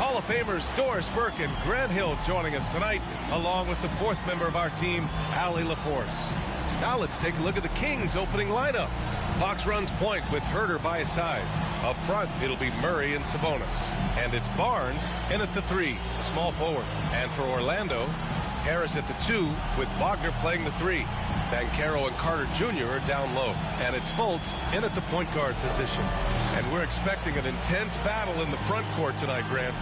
Hall of Famers Doris Burke and Grant Hill joining us tonight, along with the fourth member of our team, Allie LaForce. Now let's take a look at the Kings' opening lineup. Fox runs point with Herder by his side. Up front, it'll be Murray and Sabonis. And it's Barnes in at the 3, a small forward. And for Orlando, Harris at the 2 with Wagner playing the 3. Banchero and Carter Jr. are down low. And it's Fultz in at the point guard position. And we're expecting an intense battle in the front court tonight, Grant.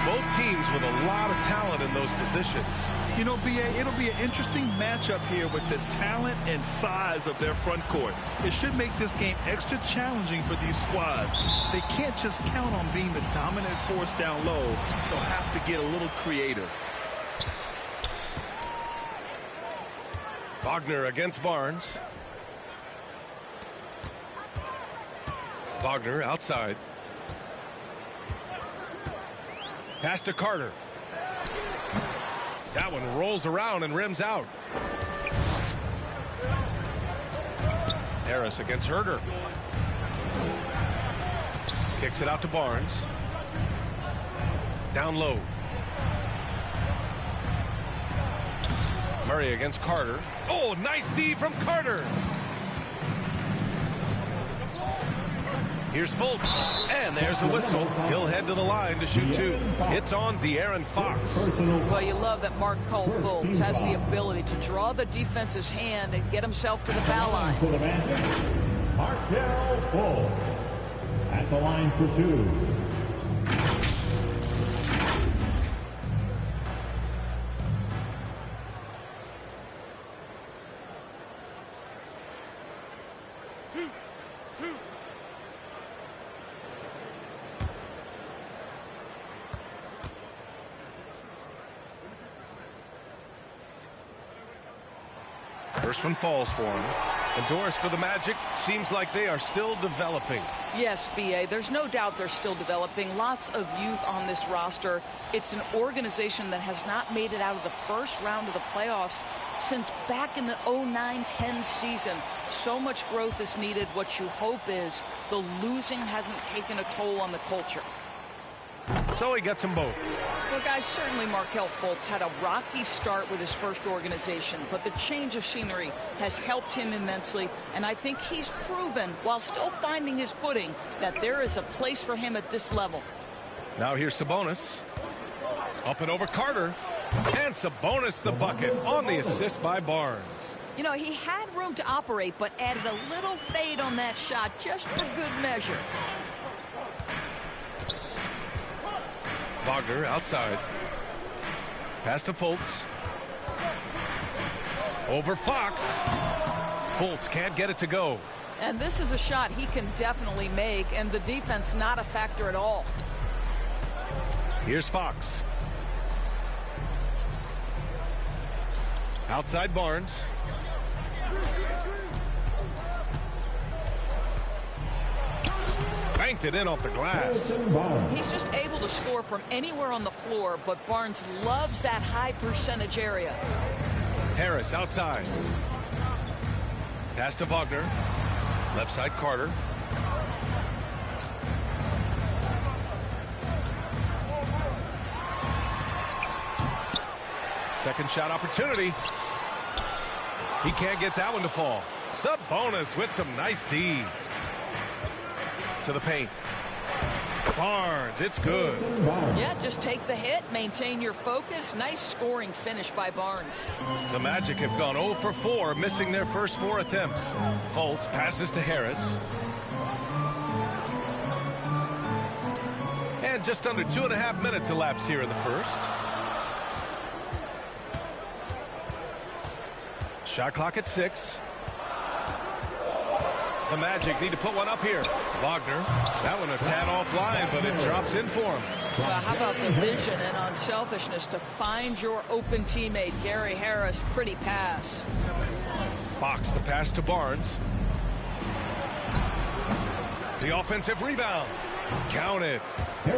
Both teams with a lot of talent in those positions. You know, B.A., it'll be an interesting matchup here with the talent and size of their front court. It should make this game extra challenging for these squads. They can't just count on being the dominant force down low. They'll have to get a little creative. Wagner against Barnes. Wagner outside. Pass to Carter. That one rolls around and rims out. Harris against Herder. Kicks it out to Barnes. Down low. Murray against Carter. Oh, nice D from Carter. Here's Fultz, and there's a whistle. He'll head to the line to shoot 2. It's on De'Aaron Fox. Well, you love that Markelle Fultz has the ability to draw the defense's hand and get himself to the foul line. Markelle Fultz at the line for 2. First one falls for him. And Doris, for the Magic, seems like they are still developing. Yes, B.A., there's no doubt they're still developing. Lots of youth on this roster. It's an organization that has not made it out of the first round of the playoffs since back in the 09-10 season. So much growth is needed. What you hope is the losing hasn't taken a toll on the culture. So he gets them both. Well, guys, certainly Markelle Fultz had a rocky start with his first organization, but the change of scenery has helped him immensely, and I think he's proven, while still finding his footing, that there is a place for him at this level. Now here's Sabonis. Up and over Carter. And Sabonis the bucket on the assist by Barnes. You know, he had room to operate, but added a little fade on that shot just for good measure. Wagner outside. Pass to Fultz. Over Fox. Fultz can't get it to go. And this is a shot he can definitely make, and the defense not a factor at all. Here's Fox. Outside Barnes. Banked it in off the glass. He's just able to score from anywhere on the floor, but Barnes loves that high percentage area. Harris outside. Pass to Wagner. Left side Carter. Second shot opportunity. He can't get that one to fall. Sabonis with some nice D. To the paint. Barnes, it's good. Yeah, just take the hit, maintain your focus. Nice scoring finish by Barnes. The Magic have gone 0 for 4, missing their first 4 attempts. Fultz passes to Harris. And just under 2.5 minutes elapsed here in the first. Shot clock at 6. The Magic need to put one up here. Wagner, that one a tad offline, but it drops in for him. Well, how about the vision and unselfishness to find your open teammate, Gary Harris? Pretty pass. Fox, the pass to Barnes. The offensive rebound. Count it.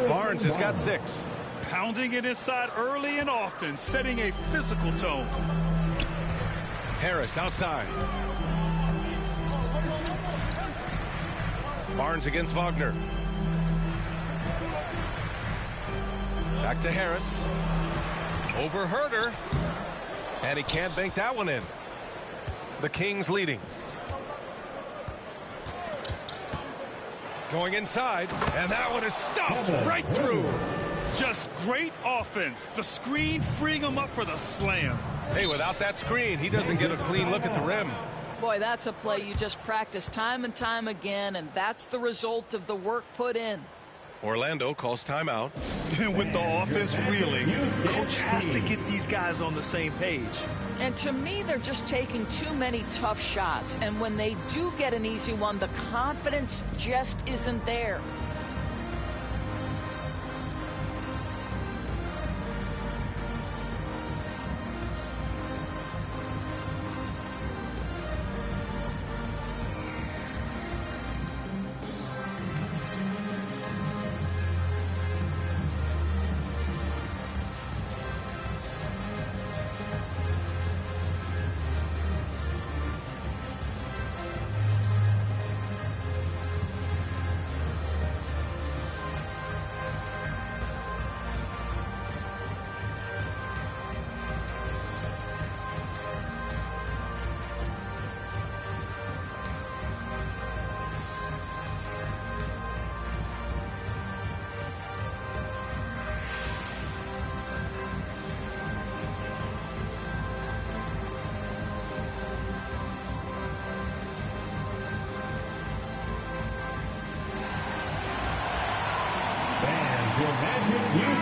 Barnes has got 6. Pounding it inside early and often, setting a physical tone. Harris outside. Barnes against Wagner. Back to Harris. Over Herder. And he can't bank that one in. The Kings leading. Going inside. And that one is stuffed right through. Just great offense. The screen freeing him up for the slam. Hey, without that screen, he doesn't get a clean look at the rim. Boy, that's a play you just practice time and time again, and that's the result of the work put in. Orlando calls timeout. And with the offense reeling, coach has to get these guys on the same page. And to me, they're just taking too many tough shots. And when they do get an easy one, the confidence just isn't there.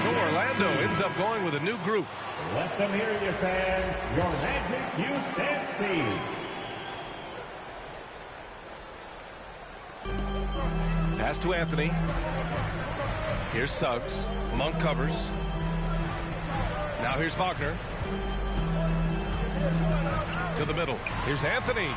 So Orlando ends up going with a new group. Let them hear you, fans. Your Magic Youth Dance Team. Pass to Anthony. Here's Suggs. Monk covers. Now here's Wagner. To the middle. Here's Anthony.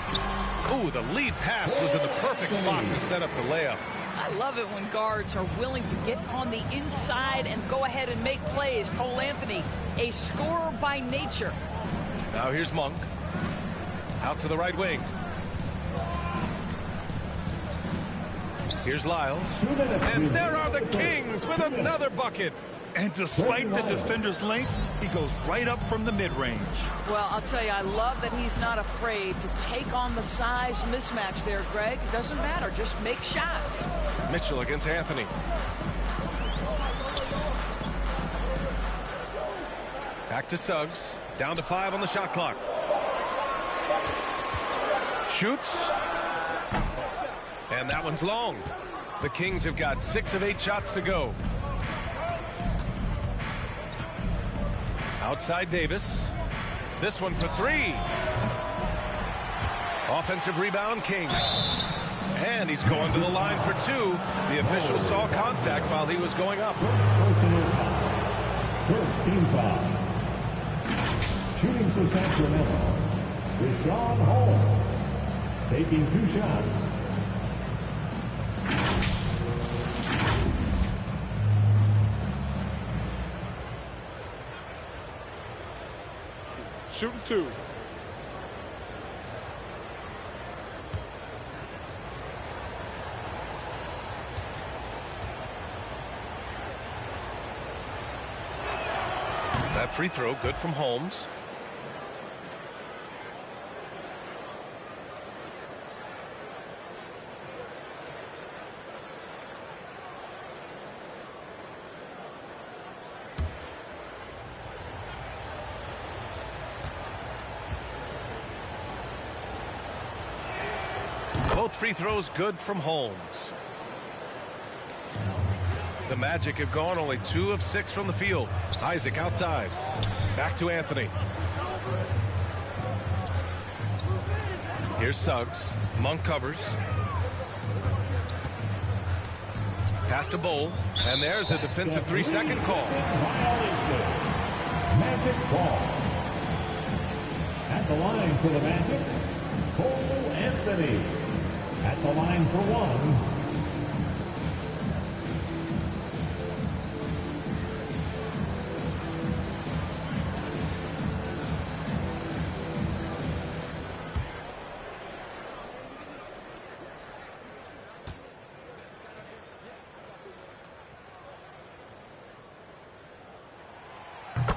Ooh, the lead pass was in the perfect spot to set up the layup. I love it when guards are willing to get on the inside and go ahead and make plays. Cole Anthony, a scorer by nature. Now here's Monk. Out to the right wing. Here's Lyles. And there are the Kings with another bucket. And despite the defender's length, he goes right up from the mid-range. Well, I'll tell you, I love that he's not afraid to take on the size mismatch there, Greg. It doesn't matter. Just make shots. Mitchell against Anthony. Back to Suggs. Down to 5 on the shot clock. Shoots. And that one's long. The Kings have got 6 of 8 shots to go. Outside Davis. This one for 3. Offensive rebound, Kings. And he's going to the line for 2. The official saw contact while he was going up. First team foul. Shooting for Sacramento, Deshaun Holmes. Taking 2 shots. Shooting 2. That free throw good from Holmes. Both free throws good from Holmes. The Magic have gone only 2 of 6 from the field. Isaac outside. Back to Anthony. Here's Suggs. Monk covers. Pass to Bowl. And there's a defensive 3-second call. Magic ball. At the line for the Magic, Cole Anthony. At the line for 1.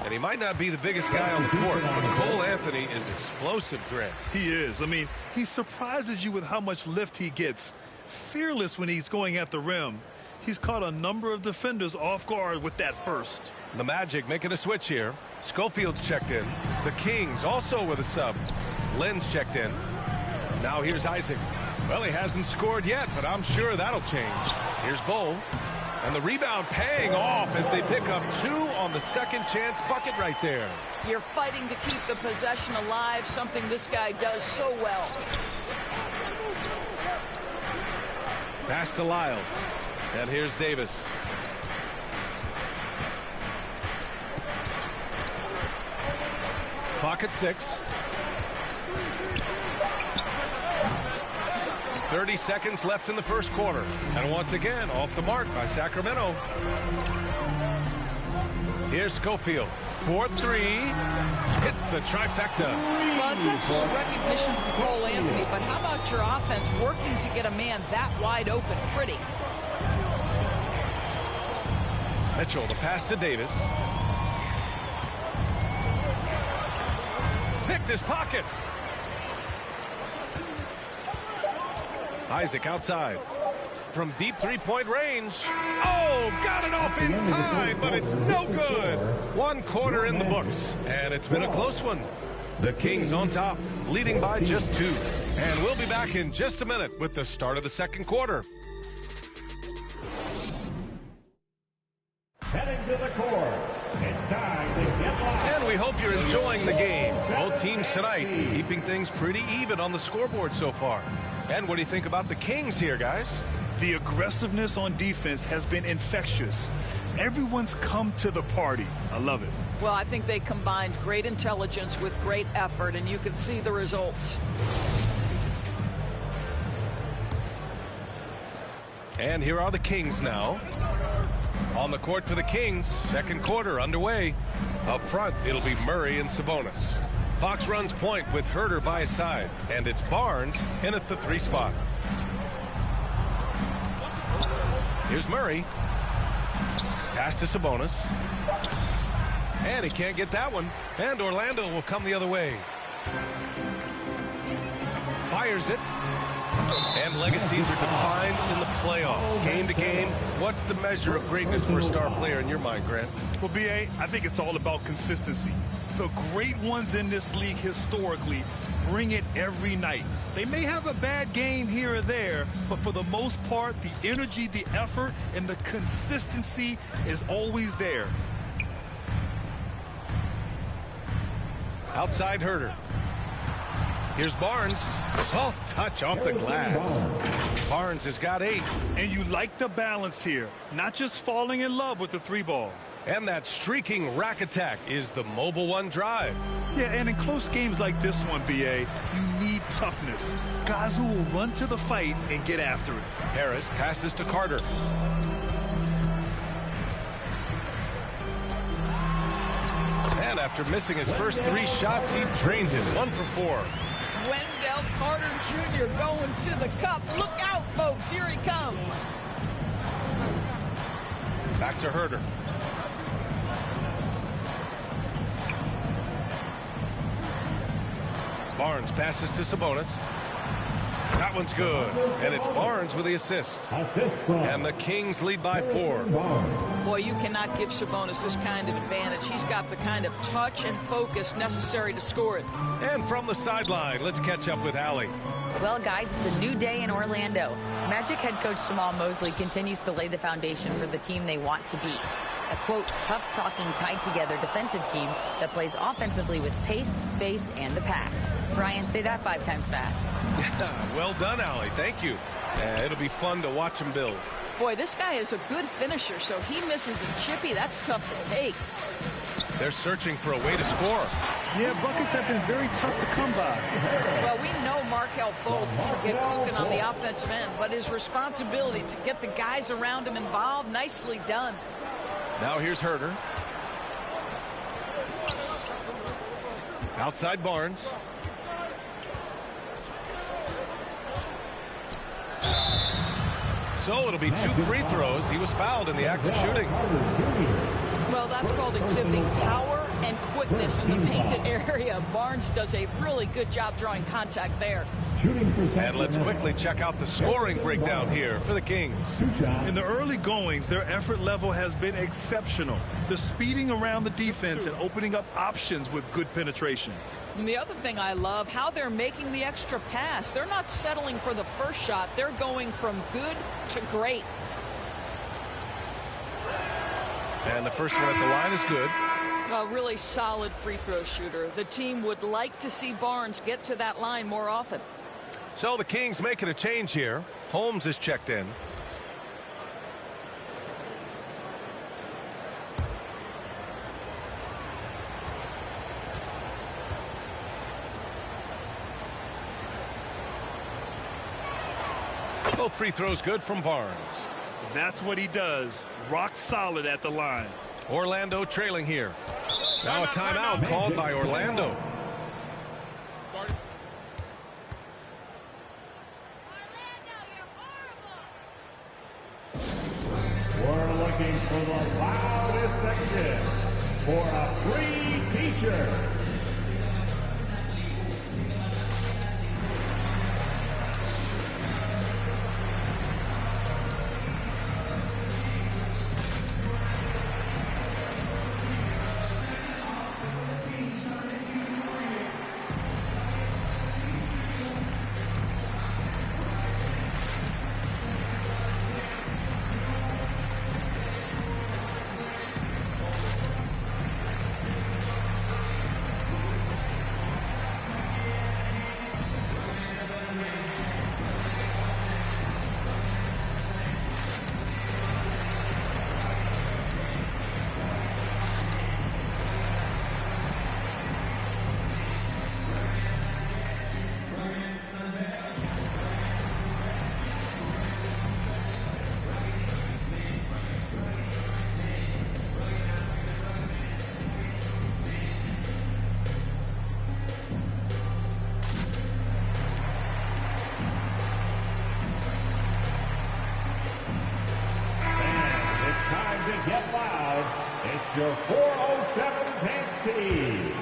And he might not be the biggest guy on the court, but Cole Anthony is explosive, Grant. He is. I mean, he surprises you with how much lift he gets. Fearless when he's going at the rim. He's caught a number of defenders off guard with that burst. The Magic making a switch here. Schofield's checked in. The Kings also with a sub. Lynn's checked in. Now here's Isaac. Well, he hasn't scored yet, but I'm sure that'll change. Here's Bowl. And the rebound paying off as they pick up 2 on the second chance bucket right there. You're fighting to keep the possession alive, something this guy does so well. Pass to Lyles. And here's Davis. Clock at 6. 30 seconds left in the first quarter. And once again, off the mark by Sacramento. Here's Schofield. 4-3. Hits the trifecta. Well, it's excellent recognition for Cole Anthony, but how about your offense working to get a man that wide open? Pretty. Mitchell, the pass to Davis. Picked his pocket. Isaac outside. From deep three-point range. Oh, got it off in time, but it's no good. 1 quarter in the books, and it's been a close one. The Kings on top, leading by just 2. And we'll be back in just a minute with the start of the second quarter. Heading to the court. It's time to get live. And we hope you're enjoying the game. Both teams tonight keeping things pretty even on the scoreboard so far. And what do you think about the Kings here, guys? The aggressiveness on defense has been infectious. Everyone's come to the party. I love it. Well, I think they combined great intelligence with great effort, and you can see the results. And here are the Kings now. On the court for the Kings, second quarter underway. Up front, it'll be Murray and Sabonis. Fox runs point with Herter by his side, and it's Barnes in at the 3 spot. Here's Murray. Pass to Sabonis. And he can't get that one. And Orlando will come the other way. Fires it. And legacies are defined in the playoffs. Game to game, what's the measure of greatness for a star player in your mind, Grant? Well, B.A., I think it's all about consistency. The great ones in this league historically bring it every night. They may have a bad game here or there, but for the most part, the energy, the effort, and the consistency is always there. Outside Herter. Here's Barnes. Soft touch off the glass. Barnes has got 8. And you like the balance here, not just falling in love with the 3 ball. And that streaking rack attack is the Mobile One drive. Yeah, and in close games like this one, B.A., you need toughness. Guys who will run to the fight and get after it. Harris passes to Carter. And after missing his first 3 shots, he drains it. 1 for 4. Wendell Carter Jr. going to the cup. Look out, folks. Here he comes. Back to Herter. Barnes passes to Sabonis. That one's good. And it's Barnes with the assist. And the Kings lead by 4. Boy, you cannot give Sabonis this kind of advantage. He's got the kind of touch and focus necessary to score it. And from the sideline, let's catch up with Allie. Well, guys, it's a new day in Orlando. Magic head coach Jamal Mosley continues to lay the foundation for the team they want to be. A, quote, tough-talking, tied-together defensive team that plays offensively with pace, space, and the pass. Brian, say that 5 times fast. Well done, Allie. Thank you. It'll be fun to watch him build. Boy, this guy is a good finisher, so he misses a chippy. That's tough to take. They're searching for a way to score. Yeah, buckets have been very tough to come by. Well, we know Markelle Fultz can get cooking on the offensive end, but his responsibility to get the guys around him involved, nicely done. Now here's Herter. Outside Barnes. So it'll be 2 free throws. He was fouled in the act of shooting. Well, that's called exhibiting power and quickness in the painted area. Barnes does a really good job drawing contact there. And let's quickly check out the scoring breakdown here for the Kings. In the early goings, their effort level has been exceptional. They're speeding around the defense and opening up options with good penetration. And the other thing I love, how they're making the extra pass. They're not settling for the first shot. They're going from good to great. And the first one at the line is good. A really solid free throw shooter. The team would like to see Barnes get to that line more often. So the Kings making a change here. Holmes is checked in. Both free throws good from Barnes. That's what he does. Rock solid at the line. Orlando trailing here. Now a timeout called by Orlando. We're looking for the loudest section for a free t-shirt. Get loud. It's your 407 dance team.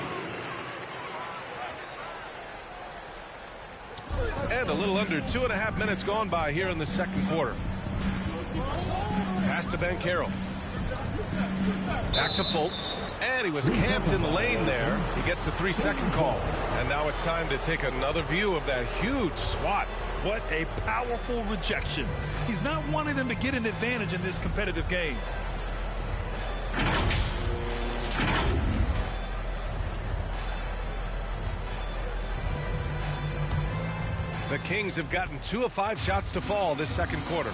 And a little under 2.5 minutes gone by here in the second quarter. Pass to Banchero. Back to Fultz. And he was camped in the lane there. He gets a 3-second call. And now it's time to take another view of that huge swat. What a powerful rejection. He's not wanting them to get an advantage in this competitive game. The Kings have gotten 2 of 5 shots to fall this second quarter.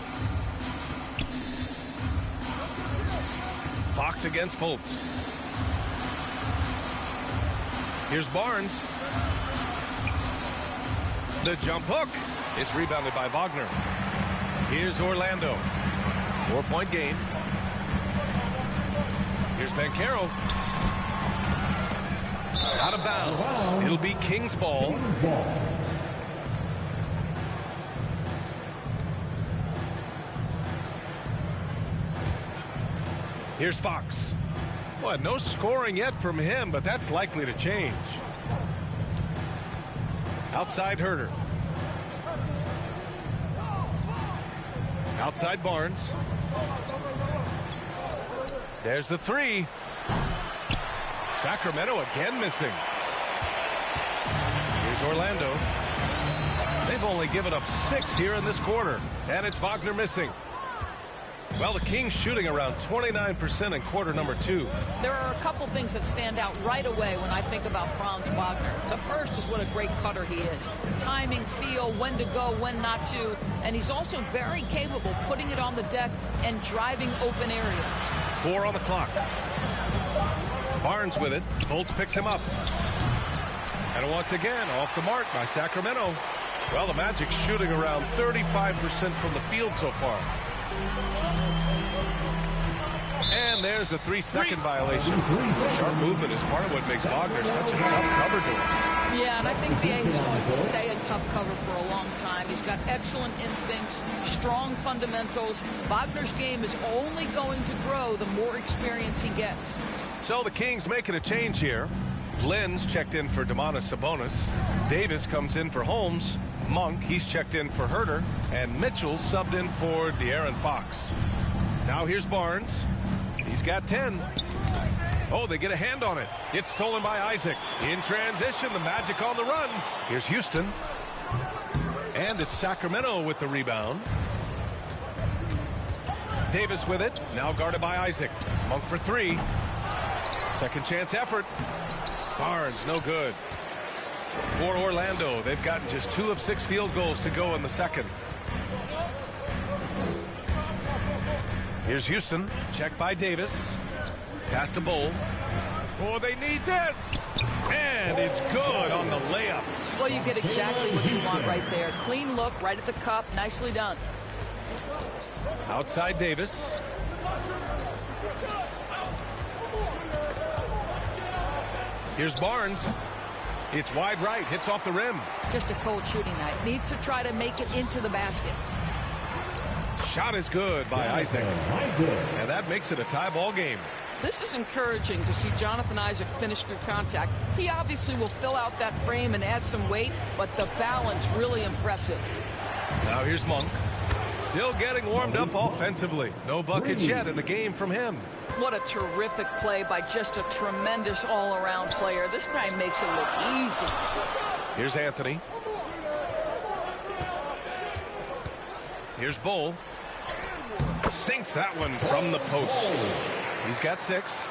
Fox against Fultz. Here's Barnes. The jump hook. It's rebounded by Wagner. Here's Orlando. 4-point game. Here's Banchero. Out of bounds. It'll be Kings ball. Here's Fox. Well, no scoring yet from him, but that's likely to change. Outside Herder. Outside Barnes. There's the 3. Sacramento again missing. Here's Orlando. They've only given up 6 here in this quarter, and it's Wagner missing. Well, the Kings shooting around 29% in quarter number 2. There are a couple things that stand out right away when I think about Franz Wagner. The first is what a great cutter he is. Timing, feel, when to go, when not to. And he's also very capable putting it on the deck and driving open areas. 4 on the clock. Barnes with it. Fultz picks him up. And once again, off the mark by Sacramento. Well, the Magic shooting around 35% from the field so far. And there's a 3-second violation. Sharp movement is part of what makes Wagner such a tough cover to him. Yeah, and I think BA is going to stay a tough cover for a long time. He's got excellent instincts, strong fundamentals. Wagner's game is only going to grow the more experience he gets. So the Kings making a change here. Lynn's checked in for Domantas Sabonis. Davis comes in for Holmes. Monk, he's checked in for Herter. And Mitchell subbed in for De'Aaron Fox. Now here's Barnes. He's got 10. Oh, they get a hand on it. It's stolen by Isaac. In transition, the Magic on the run. Here's Houston. And it's Sacramento with the rebound. Davis with it. Now guarded by Isaac. Monk for 3. Second chance effort. Barnes, no good. For Orlando, they've gotten just 2 of 6 field goals to go in the second. Here's Houston. Checked by Davis. Pass to Bull. Oh, they need this. And it's good on the layup. Well, you get exactly what you want right there. Clean look, right at the cup. Nicely done. Outside Davis. Here's Barnes. It's wide right. Hits off the rim. Just a cold shooting night. Needs to try to make it into the basket. Shot is good by Isaac. And that makes it a tie ball game. This is encouraging to see Jonathan Isaac finish through contact. He obviously will fill out that frame and add some weight, but the balance really impressive. Now here's Monk. Still getting warmed up offensively. No buckets yet in the game from him. What a terrific play by just a tremendous all-around player. This guy makes it look easy. Here's Anthony. Here's Bull. Sinks that one from the post. He's got 6.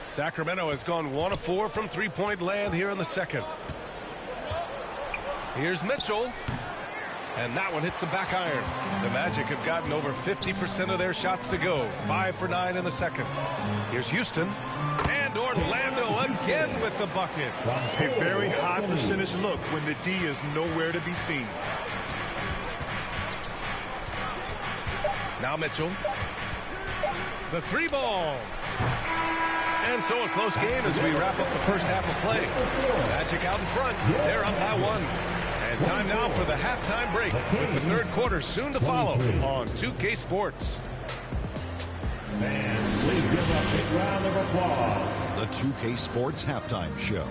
Sacramento has gone 1 of 4 from three-point land here in the second. Here's Mitchell. And that one hits the back iron. The Magic have gotten over 50% of their shots to go. 5 for 9 in the second. Here's Houston. And Orlando again with the bucket. A very high percentage look when the D is nowhere to be seen. Now Mitchell. The 3 ball. And so a close game as we wrap up the first half of play. Magic out in front. They're up by 1. And time now for the halftime break with the third quarter soon to follow on 2K Sports. And please give a big round of applause. The 2K Sports Halftime Show.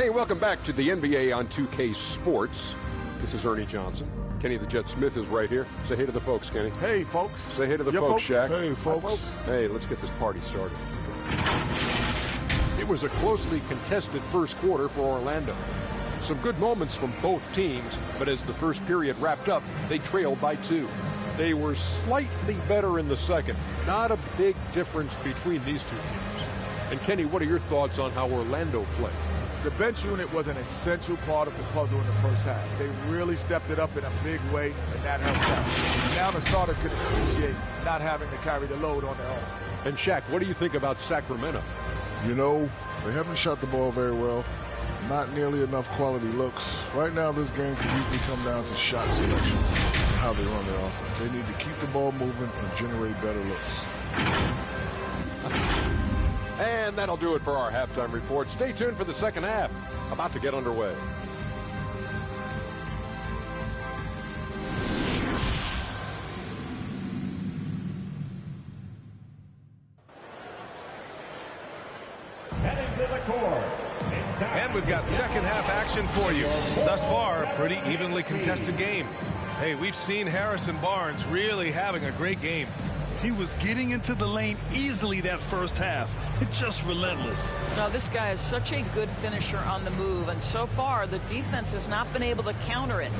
Hey, welcome back to the NBA on 2K Sports. This is Ernie Johnson. Kenny the Jet Smith is right here. Say hey to the folks, Kenny. Hey, folks. Say hey to the folks, Shaq. Hey, folks. Hey, let's get this party started. It was a closely contested first quarter for Orlando. Some good moments from both teams, but as the first period wrapped up, they trailed by 2. They were slightly better in the second. Not a big difference between these two teams. And Kenny, what are your thoughts on how Orlando played? The bench unit was an essential part of the puzzle in the first half. They really stepped it up in a big way, and that helped out. Now the starters could appreciate not having to carry the load on their own. And Shaq, what do you think about Sacramento? You know, they haven't shot the ball very well. Not nearly enough quality looks. Right now, this game can easily come down to shot selection and how they run their offense. They need to keep the ball moving and generate better looks. And that'll do it for our halftime report. Stay tuned for the second half. About to get underway. Heading to the court. And we've got second half action for you. Thus far, a pretty evenly contested game. Hey, we've seen Harrison Barnes really having a great game. He was getting into the lane easily that first half. It's just relentless. Now, this guy is such a good finisher on the move, and so far, the defense has not been able to counter it.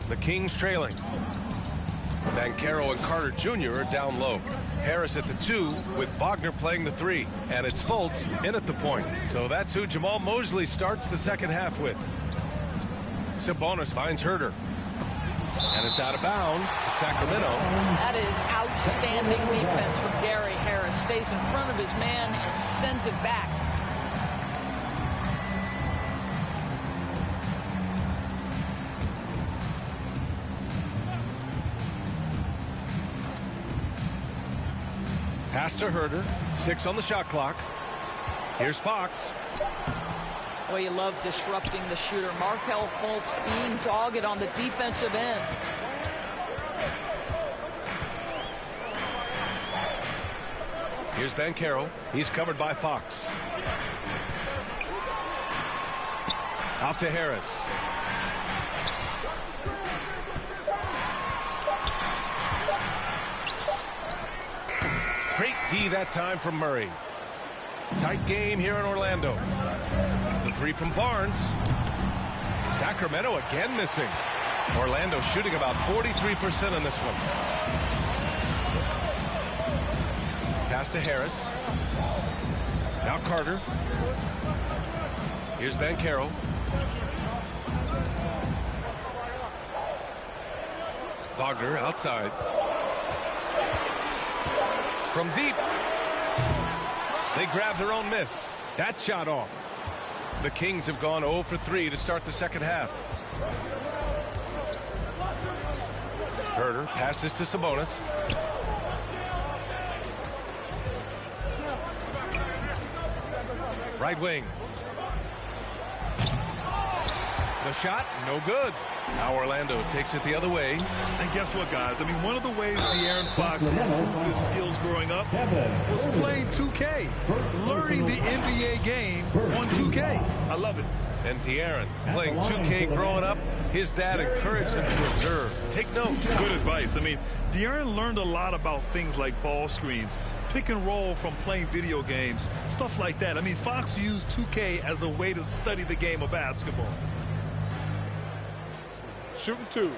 The Kings trailing. Banchero and Carter Jr. are down low. Harris at the 2 with Wagner playing the 3. And it's Fultz in at the point. So that's who Jamal Mosley starts the second half with. Sabonis finds Herter. And it's out of bounds to Sacramento. That is outstanding defense from Gary Harris. Stays in front of his man and sends it back. Pass to Herter. 6 on the shot clock. Here's Fox. Well, you love disrupting the shooter. Markelle Fultz being dogged on the defensive end. Here's Banchero. He's covered by Fox. Out to Harris. Great D that time from Murray. Tight game here in Orlando. The three from Barnes. Sacramento again missing. Orlando shooting about 43% in this one. Pass to Harris. Now Carter. Here's Banchero. Wagner outside. From deep. They grab their own miss. That shot off. The Kings have gone 0 for 3 to start the second half. Herter passes to Sabonis. Right wing. The shot, no good. Now Orlando takes it the other way. And guess what, guys? I mean, one of the ways De'Aaron Fox improved his skills growing up was playing 2K. Learning the NBA game on 2K. I love it. And De'Aaron playing 2K growing up, his dad encouraged him to observe. Take notes. Good advice. I mean, De'Aaron learned a lot about things like ball screens, pick and roll from playing video games, stuff like that. I mean, Fox used 2K as a way to study the game of basketball. Shooting two.